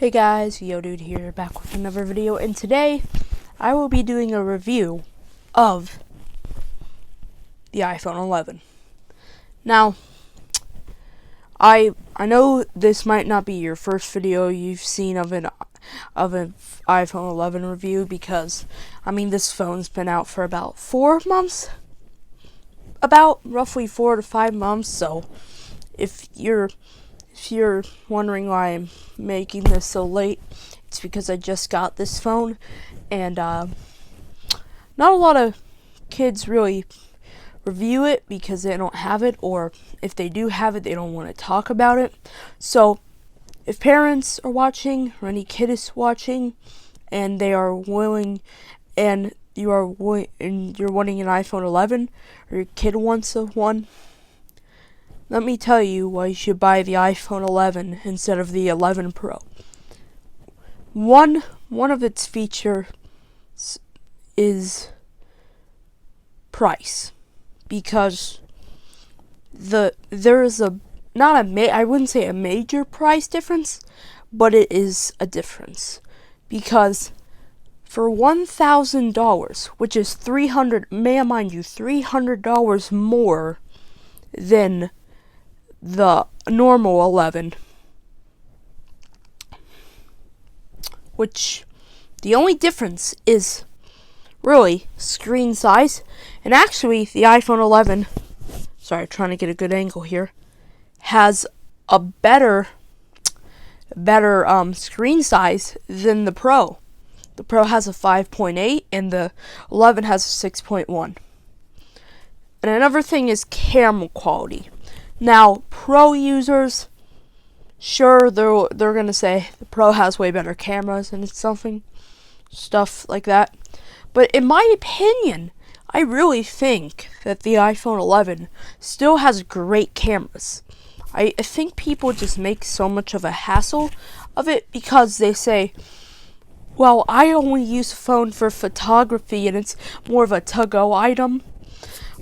Hey guys, Yo Dude here, back with another video, and today I will be doing a review of the iPhone 11. Now, I know this might not be your first video you've seen of an iPhone 11 review, because this phone's been out for about 4 months, about roughly 4 to 5 months. So if you're wondering why I'm making this so late, it's because I just got this phone, and not a lot of kids really review it because they don't have it, or if they do have it, they don't want to talk about it. So if parents are watching, or any kid is watching, and they are willing, and you're wanting an iPhone 11, or your kid wants one, let me tell you why you should buy the iPhone 11 instead of the 11 Pro. One of its features is price, because there is I wouldn't say a major price difference, but it is a difference, because for $1,000, which is $300 more than the normal 11, which the only difference is really screen size. And actually, the iPhone 11, sorry, trying to get a good angle here, has a better screen size than the Pro. The Pro has a 5.8 and the 11 has a 6.1. And another thing is camera quality. Now, Pro users, sure, they're gonna say the Pro has way better cameras and stuff like that. But in my opinion, I really think that the iPhone 11 still has great cameras. I think people just make so much of a hassle of it because they say, well, I only use a phone for photography and it's more of a to-go item.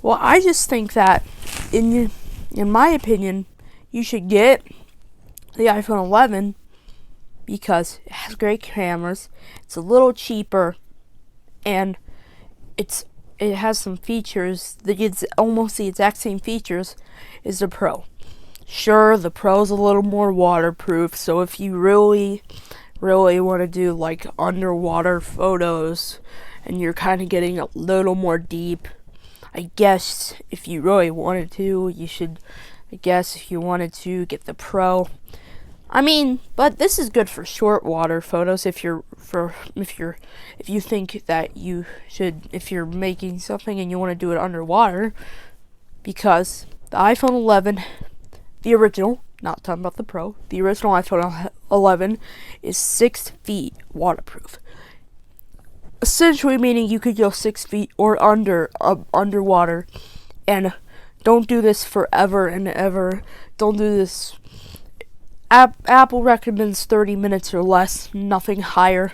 Well, I just think that in my opinion, you should get the iPhone 11 because it has great cameras, it's a little cheaper, and it has some features that it's almost the exact same features as the Pro. Sure, the Pro's a little more waterproof, so if you really want to do like underwater photos and you're kind of getting a little more deep, I guess if you really wanted to, you should, if you wanted to, get the Pro. But this is good for short water photos if you think that you should, if you're making something and you want to do it underwater, because the iPhone 11, the original, not talking about the Pro, the original iPhone 11 is 6 feet waterproof. Essentially meaning you could go 6 feet or underwater, and don't do this forever and ever. Don't do this. Apple recommends 30 minutes or less, nothing higher.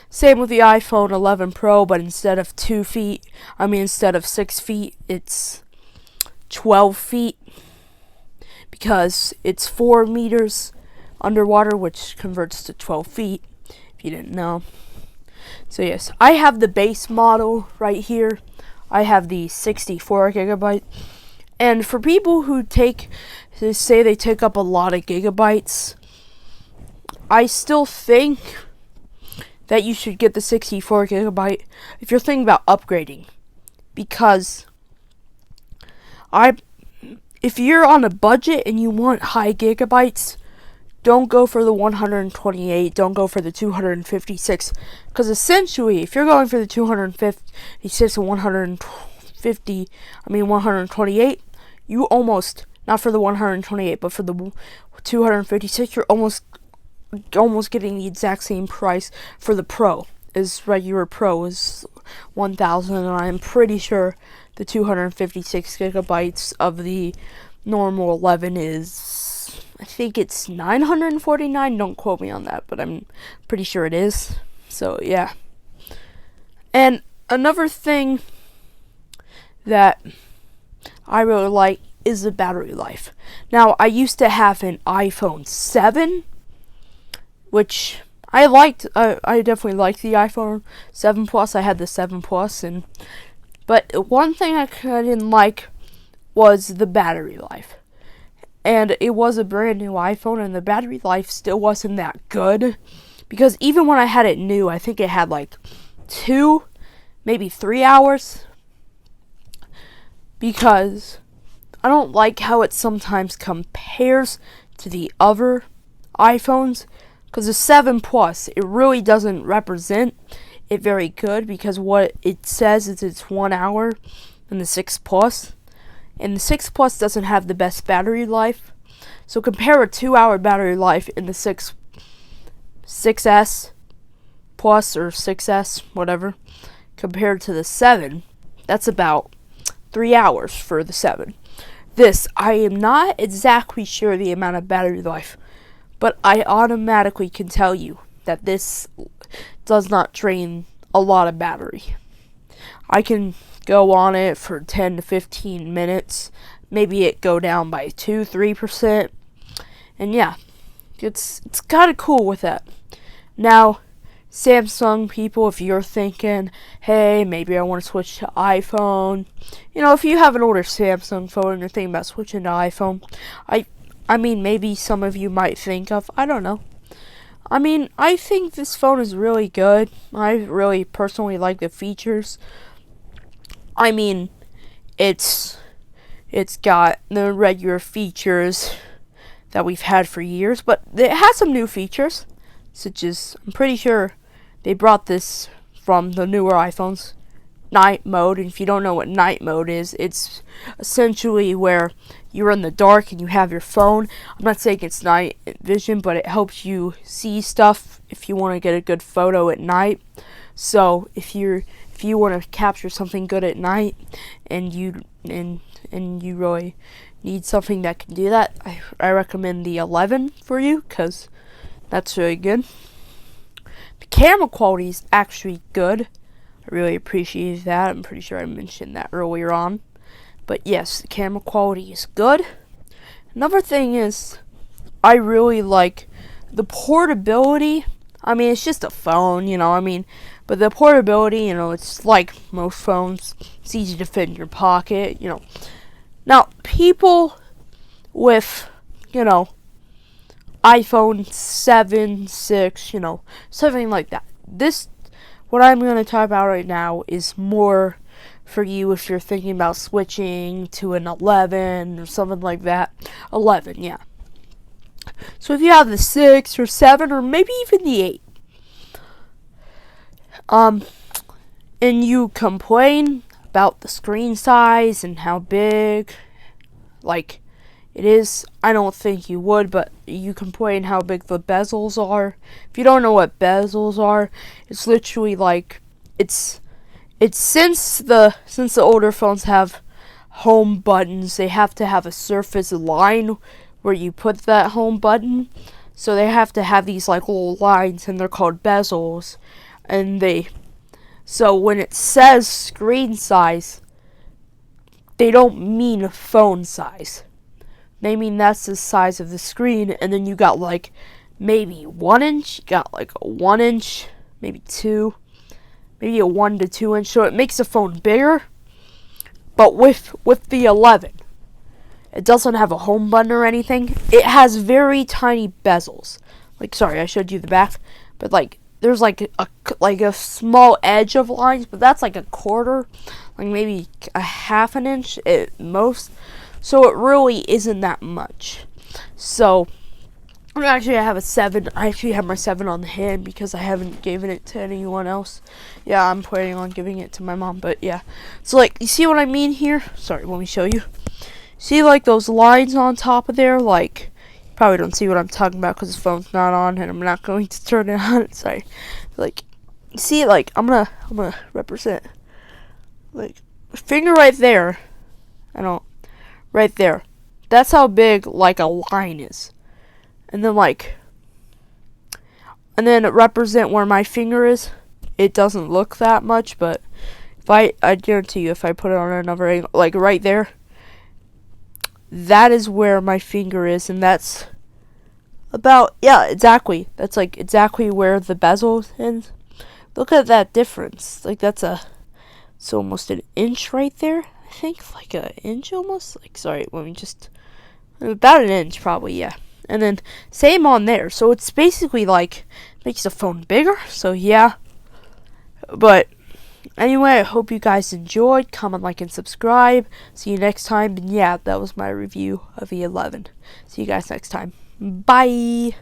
Same with the iPhone 11 Pro, but instead of 6 feet, it's 12 feet, because it's 4 meters underwater, which converts to 12 feet, if you didn't know. So yes, I have the base model right here. I have the 64 gigabyte. And for people who say they take up a lot of gigabytes, I still think that you should get the 64 gigabyte if you're thinking about upgrading. Because if you're on a budget and you want high gigabytes, don't go for the 128, don't go for the 256, because essentially, if you're going for the 256 and 128, you almost, not for the 128, but for the 256, you're almost getting the exact same price for the Pro. As regular Pro is $1,000, and I'm pretty sure the 256 gigabytes of the normal 11 is, I think it's $949. Don't quote me on that, but I'm pretty sure it is. So yeah. And another thing that I really like is the battery life. Now, I used to have an iPhone 7 which I liked. I definitely liked the iPhone 7 Plus. I had the 7 Plus, but one thing I didn't like was the battery life. And it was a brand new iPhone, and the battery life still wasn't that good. Because even when I had it new, I think it had like 2, maybe 3 hours. Because I don't like how it sometimes compares to the other iPhones. Because the 7 Plus, it really doesn't represent it very good. Because what it says is it's 1 hour in the 6 Plus. And the 6 Plus doesn't have the best battery life. So compare a 2-hour battery life in the 6S Plus or 6S, whatever, compared to the 7. That's about 3 hours for the 7. This, I am not exactly sure the amount of battery life, but I automatically can tell you that this does not drain a lot of battery. I can go on it for 10 to 15 minutes. Maybe it go down by 2-3%. And yeah, it's kind of cool with that. Now, Samsung people, if you're thinking, hey, maybe I want to switch to iPhone. If you have an older Samsung phone and you're thinking about switching to iPhone, I mean, maybe some of you might think of, I don't know. I mean, I think this phone is really good. I really personally like the features. I mean, it's got the regular features that we've had for years, but it has some new features, such as, I'm pretty sure they brought this from the newer iPhones, night mode. And if you don't know what night mode is, it's essentially where you're in the dark and you have your phone. I'm not saying it's night vision, but it helps you see stuff if you want to get a good photo at night. So if you want to capture something good at night and you really need something that can do that, I recommend the 11 for you, because that's really good. The camera quality is actually good. I really appreciate that. I'm pretty sure I mentioned that earlier on. But yes, the camera quality is good. Another thing is, I really like the portability. I mean, it's just a phone, but the portability, it's like most phones. It's easy to fit in your pocket, Now, people with, iPhone 7, 6, something like that. What I'm going to talk about right now is more for you if you're thinking about switching to an 11 or something like that. 11, yeah. So if you have the 6 or 7 or maybe even the 8, and you complain about the screen size and how big, it is, I don't think you would, but you complain how big the bezels are. If you don't know what bezels are, it's literally it's since the older phones have home buttons, they have to have a surface line where you put that home button. So they have to have these little lines, and they're called bezels. So when it says screen size, they don't mean phone size. They mean that's the size of the screen, and then you got maybe 1 inch, you got a 1 inch, maybe 2, maybe a 1 to 2 inch, so it makes the phone bigger. But with the 11, it doesn't have a home button or anything. It has very tiny bezels. Sorry, I showed you the back, but there's a small edge of lines, but that's a quarter, maybe a half an inch at most. So it really isn't that much. So actually, I have a 7. I actually have my 7 on the hand because I haven't given it to anyone else. Yeah, I'm planning on giving it to my mom, but yeah. So you see what I mean here? Sorry, let me show you. See those lines on top of there? You probably don't see what I'm talking about because the phone's not on, and I'm not going to turn it on. Sorry. See, I'm gonna represent finger right there. Right there. That's how big a line is. And then represent where my finger is. It doesn't look that much, but I guarantee you, if I put it on another angle, right there, that is where my finger is, and that's about, yeah, exactly. That's like exactly where the bezel ends. Look at that difference. Like it's almost an inch right there. I think like an inch almost. Like sorry, let me just about an inch probably, yeah. And then same on there. So it's basically like makes the phone bigger. So yeah. But anyway, I hope you guys enjoyed. Comment, like, and subscribe. See you next time. And yeah, that was my review of the 11. See you guys next time. Bye.